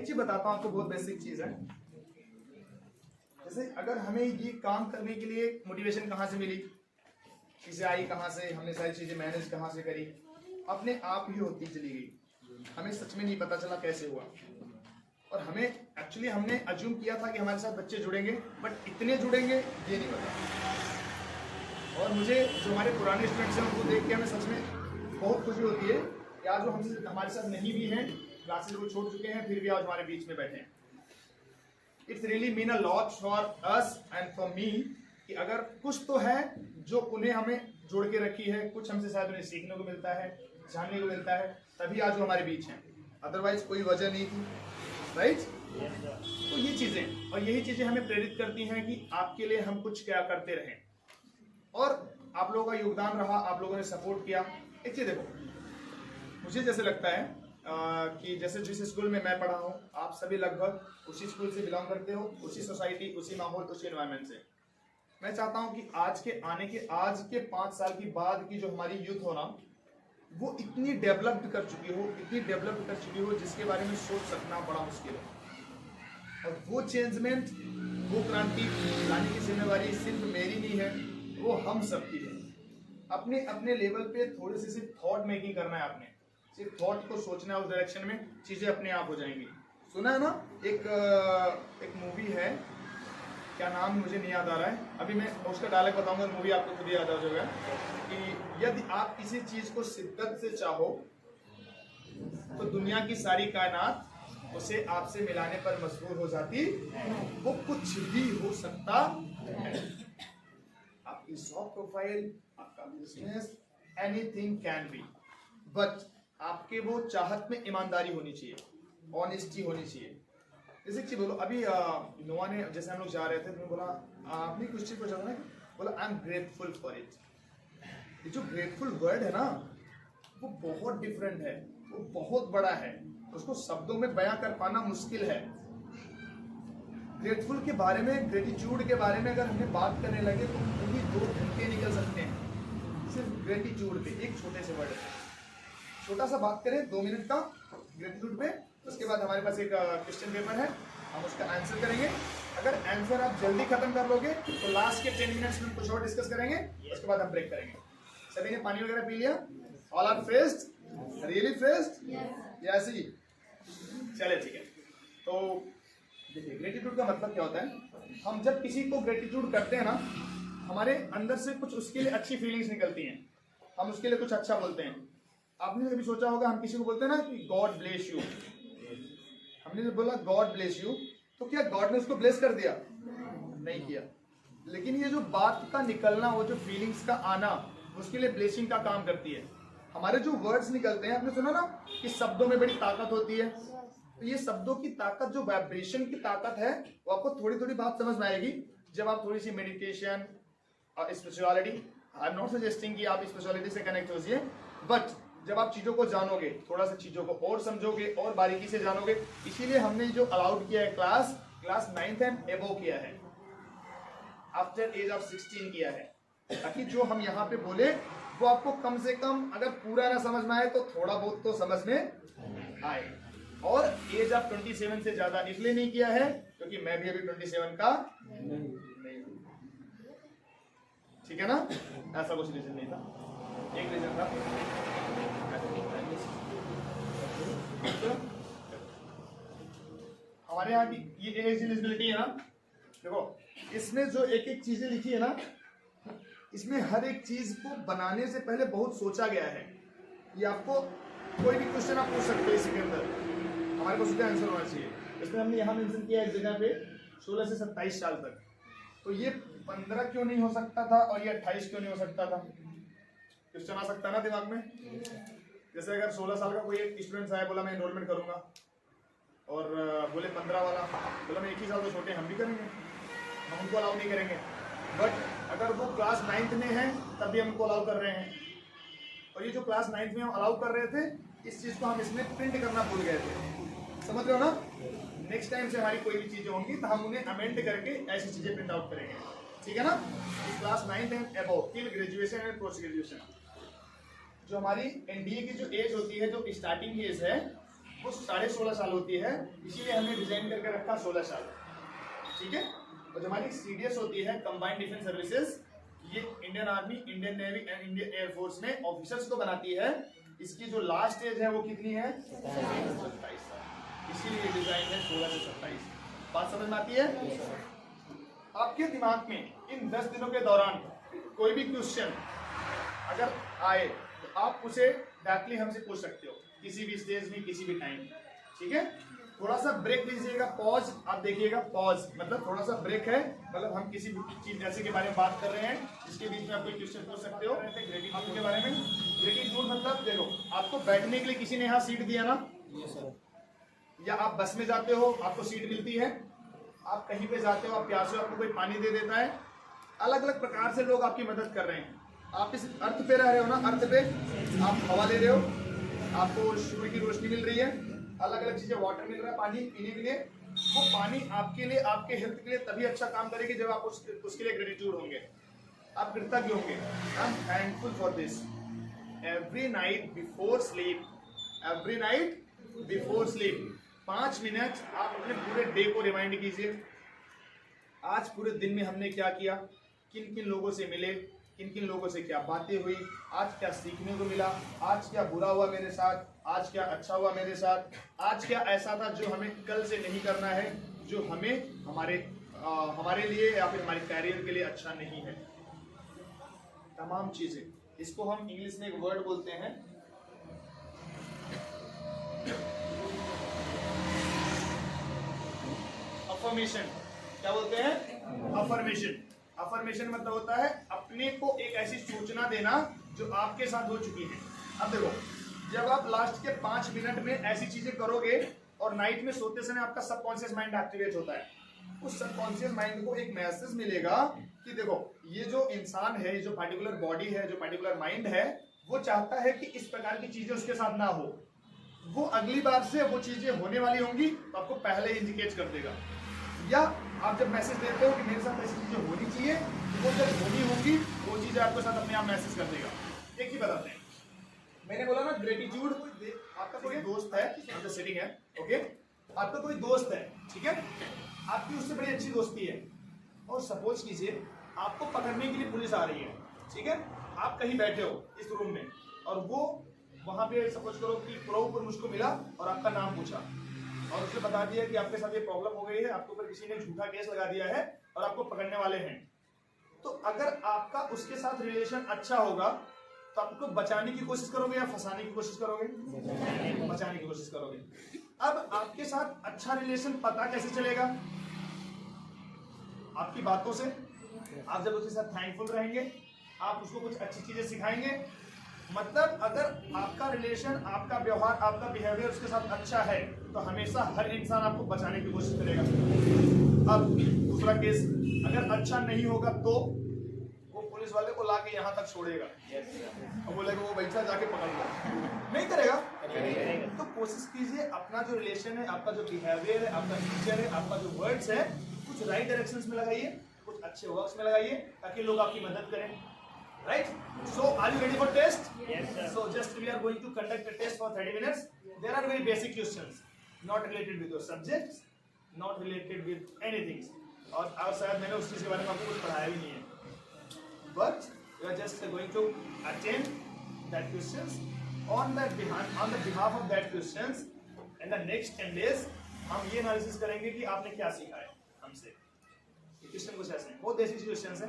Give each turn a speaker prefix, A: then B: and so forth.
A: एक चीज बताता हूँ आपको, बहुत बेसिक चीज है। जैसे अगर हमें ये काम करने के लिए मोटिवेशन कहाँ से मिली, चीजें आई कहाँ से, हमने सारी चीजें मैनेज कहाँ से करी, अपने आप ही होती चली गई। हमें सच में नहीं पता चला कैसे हुआ। और हमें एक्चुअली हमने अज्यूम किया था कि हमारे साथ बच्चे जुड़ेंगे, बट इतने जुड़ेंगे ये नहीं पता। और मुझे जो हमारे पुराने स्टूडेंट्स हैं उनको देख के हमें सच में बहुत खुशी होती है कि आज वो हमसे हमारे साथ नहीं भी हैं, क्लासेस वो छोड़ चुके हैं, फिर भी आज हमारे बीच में बैठे हैं। It's really mean a lot for us and for me कि अगर कुछ तो है जो उन्हें हमें जोड़ के रखी है, कुछ हमसे शायद उन्हें सीखने को मिलता है, जानने को मिलता है, तभी आज वो हमारे बीच हैं। अदरवाइज कोई वजह नहीं थी, राइट? तो ये चीजें और यही चीजें हमें प्रेरित करती हैं कि आपके लिए हम कुछ क्या करते रहें। और आप लोगों का योगदान रहा, आप लोगों ने सपोर्ट किया। एक चीज देखो, मुझे जैसे लगता है कि जैसे जिस स्कूल में मैं पढ़ा हूँ, आप सभी लगभग उसी स्कूल से बिलोंग करते हो, उसी सोसाइटी, उसी माहौल, उसी एनवायरनमेंट से। मैं चाहता हूँ कि आज के 5 साल की बाद की जो हमारी यूथ हो ना, वो इतनी डेवलप्ड कर चुकी हो जिसके बारे में सोच सकना बड़ा मुश्किल है। और वो चेंजमेंट, वो क्रांति लाने की जिम्मेवारी सिर्फ मेरी नहीं है, वो हम सबकी है। अपने अपने लेवल पे थोड़ी सी सिर्फ थॉट मेकिंग करना है, आपने सिर्फ थॉट को सोचना है, उस डायरेक्शन में चीजें अपने आप हो जाएंगी। सुना है ना, एक मूवी है, क्या नाम मुझे नहीं याद आ रहा है अभी, मैं उसका डायलॉग बताऊंगा, मूवी आपको खुद ही याद आ जाएगा कि यदि आप किसी चीज को शिद्दत से चाहो तो दुनिया की सारी कायनात उसे आपसे मिलाने पर मजबूर हो जाती। वो कुछ भी हो सकता है, आपकी जॉब प्रोफाइल, आपका business, anything can be, but आपके वो चाहत में ईमानदारी होनी चाहिए, ऑनेस्टी होनी चाहिए। जैसे कि बोलो अभी नोआ ने, जैसे हम लोग जा रहे थे तो बोला, आपने कुछ चीज पूछा था ना, बोला I am grateful for it. ये जो ग्रेटफुल वर्ड है ना, वो बहुत डिफरेंट है, वो बहुत बड़ा है, उसको शब्दों में बयां कर पाना मुश्किल है। ग्रेटफुल के बारे में, ग्रेटिट्यूड के बारे में अगर हमें बात करने लगे तो पूरी 2 घंटे निकल सकते हैं सिर्फ ग्रेटिट्यूड पे, एक छोटे से वर्ड पे। छोटा सा बात करें 2 मिनट का ग्रेटिट्यूड पे, उसके बाद हमारे पास एक क्वेश्चन पेपर है, हम उसका आंसर करेंगे। अगर आंसर आप जल्दी खत्म कर लोगे तो लास्ट के 10 मिनट्स में कुछ और डिस्कस करेंगे, उसके बाद हम ब्रेक करेंगे। सभी ने पानी वगैरह पी लिया? All are freshed? Really freshed? Yes ही। चले ठीक है। तो देखिए, ग्रेटिट्यूड का मतलब क्या होता है, हम जब किसी को ग्रेटिट्यूड करते हैं ना, हमारे अंदर से कुछ उसके लिए अच्छी फीलिंग्स निकलती हैं, हम उसके लिए कुछ अच्छा बोलते हैं। आपने कभी सोचा होगा, हम किसी को बोलते हैं ना कि गॉड ब्लेस यू, हमने जब बोला गॉड ब्लेस यू, तो क्या गॉड ने उसको ब्लेस कर दिया? नहीं किया। लेकिन ये जो बात का निकलना, वो जो फीलिंग्स का आना, उसके लिए ब्लेसिंग का काम करती है। हमारे जो वर्ड्स निकलते हैं, आपने सुना ना कि शब्दों में बड़ी ताकत होती है, तो ये शब्दों की ताकत, जो वाइब्रेशन की ताकत है, वो आपको थोड़ी थोड़ी बात समझ में आएगी जब आप थोड़ी सी मेडिटेशन और spirituality, I am not suggesting कि आप स्पिरिचुअलिटी से कनेक्ट होइए, बट जब आप चीजों को जानोगे, थोड़ा सा चीजों को और समझोगे और बारीकी से जानोगे, इसीलिए हमने जो अलाउड किया है क्लास 9th एंड एबो किया है, आफ्टर एज ऑफ 16 किया है, ताकि जो हम यहाँ पे बोले वो आपको कम से कम, अगर पूरा ना समझ में आए तो थोड़ा बहुत तो समझ में आए। और एज ऑफ 27 से ज्यादा इसलिए नहीं किया है क्योंकि मैं भी अभी 27 का नहीं हूं, ठीक है ना? ऐसा कुछ रीजन नहीं था, एक रीजन था, हमारे यहाँ की ये एज एलिजिबिलिटी है ना, देखो इसमें जो एक एक चीजें लिखी है ना, इसमें हर एक चीज को बनाने से पहले बहुत सोचा गया है। ये आपको कोई भी क्वेश्चन आप पूछ सकते हैं इसके अंदर, हमारे पास उसका आंसर होना चाहिए। इसमें हमने यहाँ मेंशन किया एक जगह पे 16 से 27 साल तक, तो ये 15 क्यों नहीं हो सकता था और ये 28 क्यों नहीं हो सकता था? क्वेश्चन आ सकता ना दिमाग में। जैसे अगर 16 साल का कोई एक स्टूडेंट आया, बोला मैं एनरोलमेंट करूंगा, और बोले 15 वाला बोला मैं 1 ही साल तो छोटे, हम भी करेंगे, हम उनको अलाउ नहीं करेंगे। बट अगर वो क्लास 9th में है तब भी हम उनको अलाउ कर रहे हैं, और ये जो क्लास 9th में हम अलाउ कर रहे थे, इस चीज को हम इसमें प्रिंट करना भूल गए थे, समझ रहे हो ना? नेक्स्ट टाइम से हमारी कोई भी चीजें होंगी तो हम उन्हें अमेंड करके ऐसी चीजें प्रिंट आउट करेंगे, ठीक है ना? Class 9th and above till graduation and post graduation, जो हमारी एनडीए की जो एज होती है, जो स्टार्टिंग एज है, वो 16.5 साल होती है, इसीलिए हमने डिजाइन करके रखा 16 साल। ठीक है। और जो हमारी CDS होती है कंबाइंड डिफेंस सर्विसेज, ये Indian army, Indian navy and Indian air force में ऑफिसर्स को बनाती है। इसकी जो लास्ट एज है वो कितनी है? 27 साल। इसीलिए डिजाइन है 16 से 27। बात समझ में आती है? आपके दिमाग में इन 10 दिनों के दौरान कोई भी क्वेश्चन अगर आए तो आप उसे डायरेक्टली हमसे पूछ सकते हो, किसी भी स्टेज में, किसी भी टाइम। ठीक है। थोड़ा सा ब्रेक लीजिएगा, पॉज। आप देखिएगा, पॉज मतलब थोड़ा सा ब्रेक है, मतलब हम किसी भी चीज ऐसे के बारे में बात कर रहे हैं जिसके बीच में आप कोई क्वेश्चन पूछ सकते हो। ग्रेटिट्यूड के बारे में, ग्रेटिट्यूड मतलब देखो, आपको बैठने के लिए किसी ने यहाँ सीट दिया ना, या आप बस में जाते हो आपको सीट मिलती है, आप कहीं पे जाते हो, आप प्यासे हो, आपको कोई पानी दे देता है। अलग अलग प्रकार से लोग आपकी मदद कर रहे हैं। आप इस अर्थ पे रह रहे हो ना, अर्थ पे आप हवा ले रहे हो, आपको सूर्य की रोशनी मिल रही है, अलग अलग चीजें, वाटर मिल रहा है, पानी पीने के लिए। वो पानी आपके लिए, आपके हेल्थ के लिए तभी अच्छा काम करेगी जब आप उसके लिए ग्रेटिट्यूड होंगे, आप कृतज्ञ होंगे। I am thankful for this. Every night before sleep, every night before sleep 5 minute आप अपने पूरे डे को रिमाइंड कीजिए। आज पूरे दिन में हमने क्या किया, किन किन लोगों से मिले, किन किन लोगों से क्या बातें हुई, आज क्या सीखने को मिला, आज क्या बुरा हुआ मेरे साथ, आज क्या अच्छा हुआ मेरे साथ, आज क्या ऐसा था जो हमें कल से नहीं करना है, जो हमें हमारे लिए या फिर हमारे कैरियर के लिए अच्छा नहीं है। तमाम चीजें, इसको हम इंग्लिश में एक वर्ड बोलते हैं, अफर्मेशन। क्या बोलते हैं? अफर्मेशन। अफर्मेशन मतलब होता है अपने को एक ऐसी सूचना देना जो आपके साथ हो चुकी है। अब देखो, जब आप लास्ट के 5 मिनट में ऐसी चीजें करोगे और नाइट में सोते समय आपका सबकॉन्शियस माइंड एक्टिवेट होता है, उस सबकॉन्शियस माइंड को एक मैसेज मिलेगा कि देखो, ये जो इंसान है, जो पर्टिकुलर बॉडी है, जो पर्टिकुलर माइंड है, वो चाहता है कि इस प्रकार की चीजें उसके साथ ना हो। वो अगली बार से वो चीजें होने वाली होंगी तो आपको पहले इंडिकेट कर देगा। या आप जब मैसेज देते हो कि मेरे साथ ऐसी चीजें होनी चाहिए, वो जब होनी होंगी वो चीजें आपके साथ अपने आप मैसेज कर देगा। एक ही बताते हैं, मैंने बोला ना ग्रेटिट्यूड। आपका कोई दोस्त है, सिटिंग है, ओके, आपका कोई दोस्त है, ठीक है, आपकी उससे बड़ी अच्छी दोस्ती है, और सपोज कीजिए आपको पकड़ने के लिए पुलिस आ रही है, ठीक है, आप कहीं बैठे हो इस रूम में, और वो वहां पे सपोज करो कि प्रो मुझको मिला और आपका नाम पूछा और उसने बता दिया कि आपके साथ ये प्रॉब्लम हो गई है, आपके ऊपर किसी ने झूठा केस लगा दिया है और आपको पकड़ने वाले हैं। तो अगर आपका उसके साथ रिलेशन अच्छा होगा तो आपको बचाने की कोशिश करोगे या फंसाने की कोशिश करोगे? बचाने की कोशिश करोगे। अब आपके साथ अच्छा रिलेशन पता कैसे चलेगा? आपकी बातों से। आप जब उसके साथ थैंकफुल रहेंगे, आप उसको कुछ अच्छी चीजें सिखाएंगे। मतलब अगर आपका रिलेशन, आपका व्यवहार, आपका बिहेवियर उसके साथ अच्छा है तो हमेशा हर इंसान आपको बचाने की कोशिश करेगा। अब दूसरा केस, अगर अच्छा नहीं होगा तो वो पुलिस वाले को लाके यहाँ तक छोड़ेगा और बोलेगा वो बैठा जाके पकड़ लो, नहीं करेगा। तो कोशिश कीजिए अपना जो रिलेशन है, आपका जो बिहेवियर है, आपका नेचर है, आपका जो वर्ड्स है, कुछ राइट डायरेक्शंस में लगाइए, कुछ अच्छे वर्क्स में लगाइए ताकि लोग आपकी मदद करें। Right? So, are you ready for test? Yes, sir. So, just we are going to conduct a test for 30 minutes. There are very basic questions, not related with your subjects, not related with anything. और शायद मैंने उस चीज के बारे में आपको कुछ पढ़ाया भी नहीं है। But we are just going to attend that questions on the behalf of that questions. And the next 10 days हम ये एनालिसिस करेंगे कि आपने क्या सीखा है हमसे। क्वेश्चन कुछ ऐसे हैं, बहुत बेसिक क्वेश्चन है।